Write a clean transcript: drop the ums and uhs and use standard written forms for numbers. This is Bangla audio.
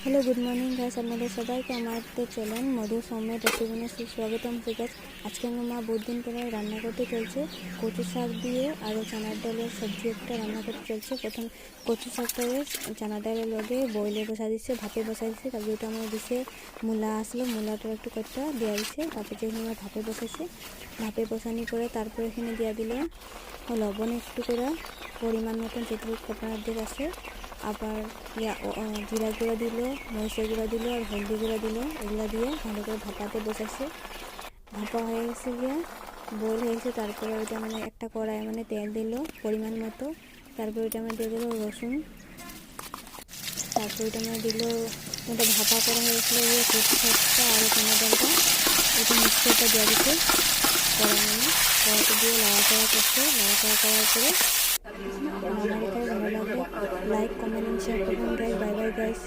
Hello, good morning guys. আপনাদের সবাইকে আমাদের চ্যানেল মধু সৌম্যের রেসিপিনে সুস্বাগতম। গাইস, আজকে আমার মা বহুত দিন পরে রান্না করতে চলছে কচু শাক দিয়ে আরও চানার ডালের সবজি একটা রান্না করতে চলছে। প্রথম কচু শাকটাকে চানা ডালের লগে বয়েলে বসা দিচ্ছে, ভাপে বসা দিচ্ছে। তারপরে ওটা আমার দিছে মূলা আসলো, মূলাটার একটু কটা দেওয়া দিচ্ছে। তারপরে যেখানে আমরা ভাপে বসাইছি, ভাপে বসানি করে তারপরে এখানে দেওয়া দিল লবণ একটু করে পরিমাণ মতন যেটুকু আপনাদের আছে। আবার জিরা গুঁড়া দিল, মরিচের গুঁড়া দিল আর হলদি গুঁড়া দিল। এগুলো দিয়ে ভালো করে ভাপাতে বসাচ্ছে। ভাপা হয়ে গেছে গিয়া বয়েল হয়ে গেছে। তারপরে ওইটা মানে একটা কড়াই মানে তেল দিল পরিমাণ মতো। তারপরে ওইটা মানে দিয়ে দিল রসুন। তারপরে ওইটা মানে দিল ওটা ভাপা করা হয়েছিল যে কচু শাকটা আর চানা ডালটা, ওইটা মিক্সচারটা দেওয়া দিচ্ছে কড়াইতে দিয়ে লাড়াচাড়া করছে। লাড়াচাড়া করার পরে আমার এটা ভালো লাগে, লাইক কমেন্ট শেয়ার করবেন গাইস। Bye bye guys.